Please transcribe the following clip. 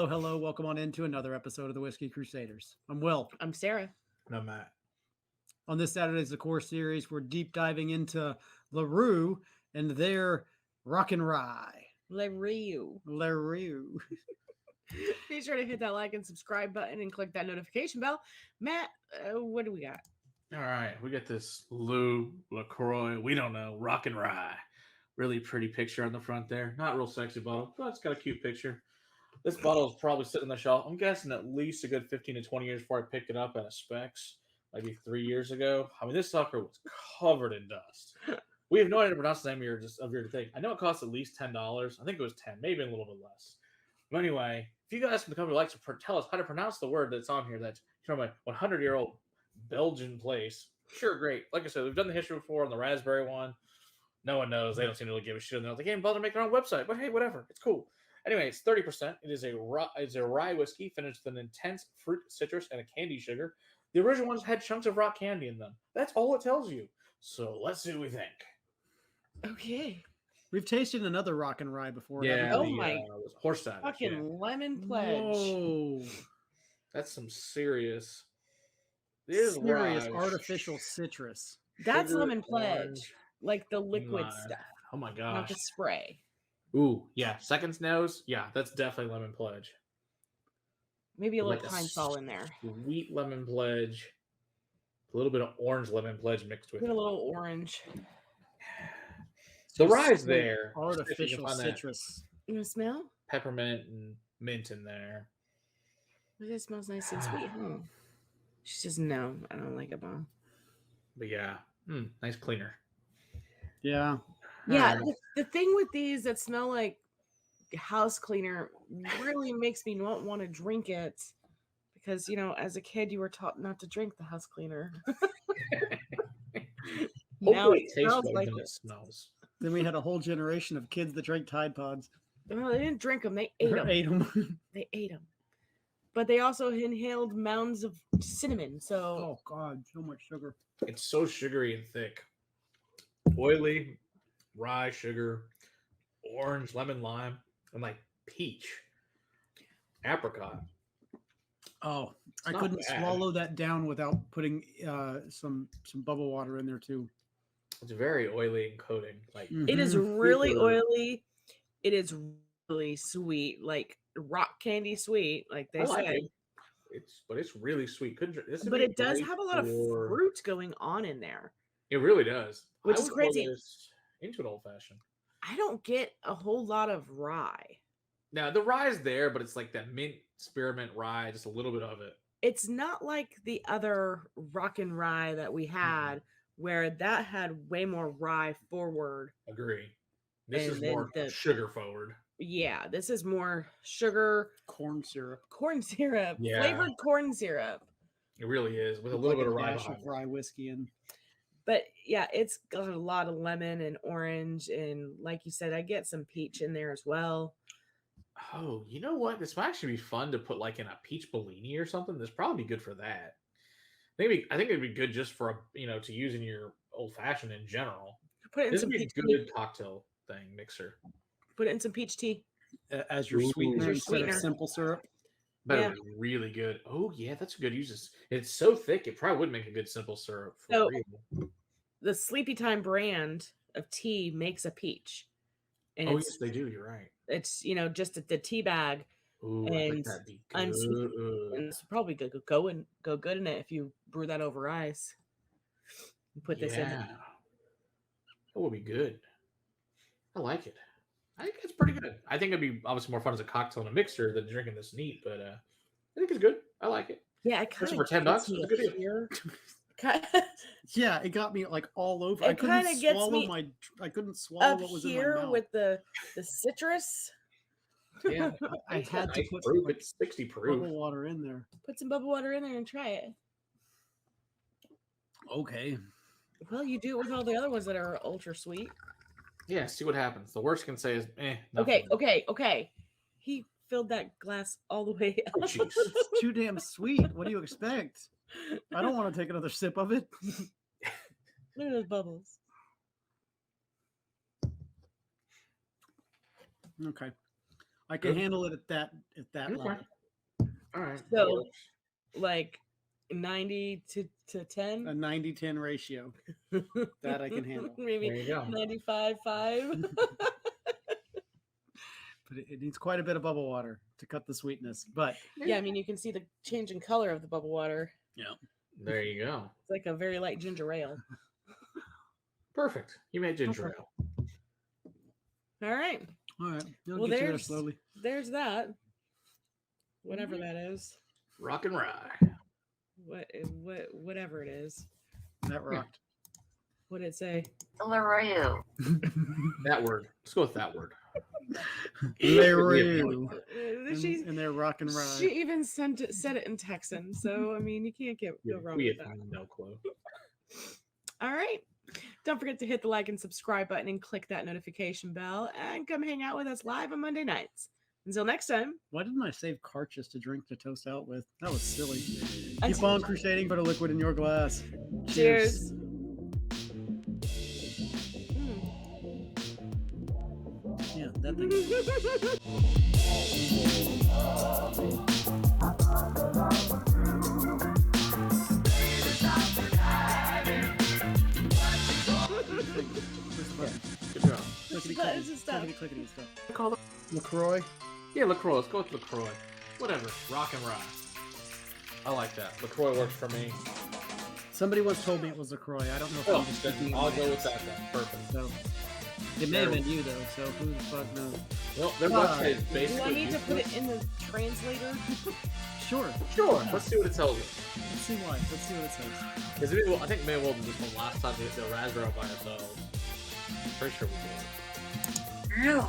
Hello. Welcome on into another episode of the Whiskey Crusaders. I'm Will. I'm Sarah. No, Matt. On this Saturday's The Core series, we're deep diving into Leroux and their Rock and Rye. Leroux. Be sure to hit that like and subscribe button and click that notification bell. Matt, what do we got? All right, we got this LaCroix. We don't know. Rock and Rye. Really pretty picture on the front there. Not real sexy bottle, but it's got a cute picture. This bottle is probably sitting on the shelf. I'm guessing at least a good 15 to 20 years before I picked it up at a Specs, maybe 3 years ago. I mean, this sucker was covered in dust. We have no idea to pronounce the name of your thing. I know it costs at least $10. I think it was 10, maybe a little bit less. But anyway, if you guys from the company like to tell us how to pronounce the word that's on here, that's from a 100-year-old Belgian place, sure, great. Like I said, we've done the history before on the raspberry one. No one knows. They don't seem to really give a shit. And they're like, they can't bother to make their own website. But hey, whatever. It's cool. Anyway, it's 30%. It is a rye whiskey finished with an intense fruit, citrus, and a candy sugar. The original ones had chunks of rock candy in them. That's all it tells you. So let's see what we think. Okay. We've tasted another Rock and Rye before. Yeah. Oh my horse cider. fucking lemon pledge. Whoa. That's some serious. Serious artificial citrus. That's Sugar, lemon pledge. orange. Like the liquid My- stuff. Oh my Not gosh. the spray. Ooh, yeah. Seconds nose. Yeah, that's definitely lemon pledge. Maybe a Like little a pine sol in there. Sweet lemon pledge. A little bit of orange lemon pledge mixed with Put a it. little orange. The rye's there. Artificial Find that citrus. You want to smell? peppermint and mint in there. It smells nice and sweet. Huh? She says, no, I don't like it, Mom. But yeah, nice cleaner. Yeah. Yeah, the thing with these that smell like house cleaner really makes me not want to drink it because, as a kid, you were taught not to drink the house cleaner. Now Hopefully it tastes smells better like than it. it smells. Then we had a whole generation of kids that drank Tide Pods. Well, they didn't drink them. They ate them. Ate them. They ate them. But they also inhaled mounds of cinnamon. So Oh, God. So much sugar. It's so sugary and thick. Oily, rye, sugar, orange, lemon, lime, and like peach. Apricot. Oh, It's I not couldn't bad. swallow that down without putting some bubble water in there, too. It's very oily and coating. Like it is Mhm. really Super. oily. It is really sweet, like rock candy sweet, like they I like say. it. But it's really sweet. But it does have a lot of fruit going on in there. It really does. Which I is would call crazy. this into an old fashioned. I don't get a whole lot of rye. Now the rye's there, but it's like that mint spearmint rye, just a little bit of it. It's not like the other rock and rye that we had, where that had way more rye forward. Agree. This And is then more the- sugar forward. Yeah, this is more sugar, Corn syrup. corn syrup, Yeah. flavored corn syrup. It really is, with a Like little bit of a rye dash behind of it. rye whiskey and But yeah, it's got a lot of lemon and orange. And like you said, I get some peach in there as well. Oh, you know what? This might actually be fun to put like in a peach Bellini or something. This probably be good for that. Maybe I think it'd be good just for to use in your old fashioned in general. Put it in This some would be peach a tea. good cocktail thing mixer. Put it in some peach tea. as your Ooh. sweetener Your instead of sweetener. simple syrup. That Yeah. would be really good. Oh yeah, that's a good use. It's so thick, it probably would make a good simple syrup. For So- real. The Sleepy Time brand of tea makes a peach. And Oh it's, yes, they do. You're right. it's just the tea bag. Ooh, I think And that'd be unsweet- good. And it's probably go good in it if you brew that over ice. And put this in it. That would be good. I like it. I think it's pretty good. I think it'd be obviously more fun as a cocktail and a mixer than drinking this neat, but I think it's good. I like it. Yeah, it Especially kind of for $10, it's a good deal. here. Yeah, it got me like all over. It I couldn't kinda gets swallow me I couldn't swallow Up what was in my here mouth. with the citrus. Yeah, I it's got had to nice put proof. like, It's 60 bubble proof. water in there. Put some bubble water in there and try it. Okay. Well, you do it with all the other ones that are ultra sweet. Yeah, see what happens. The worst you can say is, Okay, nothing. okay. He filled that glass all the way Oh, up. jeez. It's too damn sweet. What do you expect? I don't want to take another sip of it. Look at those bubbles. Okay. I can Good. handle it at that Okay. level. All right. So, like 90 to 10. A 90-10 ratio. That I can handle. Maybe There you go. 95-5. But it needs quite a bit of bubble water to cut the sweetness. But Yeah, I mean, you can see the change in color of the bubble water. There you go. It's like a very light ginger ale. Perfect. You made ginger Okay. ale. All right. all right, you'll Well, get you there there's- slowly. There's that. Whatever that is. Rock and rye. Whatever it is. That rocked. What did it say? Leroux. That word. Let's go with that word. Leroux. She And they're rock and rye. she even said it in Texan, so I mean you can't go wrong We with have that. no clue. All right. Don't forget to hit the like and subscribe button and click that notification bell and come hang out with us live on Monday nights. Until next time. Why didn't I save Carchus to drink to toast out with? That was silly. Keep Until- on crusading for the liquid in your glass. Cheers. Yeah, that thing. Good job. Clickety This is stuff. clickety stuff. Call it. LaCroix. Yeah, LaCroix. Let's go with LaCroix. Whatever. Rock and rye. I like that. LaCroix works for me. Somebody once told me it was LaCroix. I don't know if Oh, I'm just then speaking I'll in my go with head. that then. Perfect. So it may have been you though. So who the fuck knows? Well, their Why? website is Do basically. I need to put it in the translator? Sure. Sure. Let's see what it tells us. Let's see why. Let's see what it says. Because I think maybe we'll do this one last time the raspberry by ourselves. Pretty sure we did. Ew.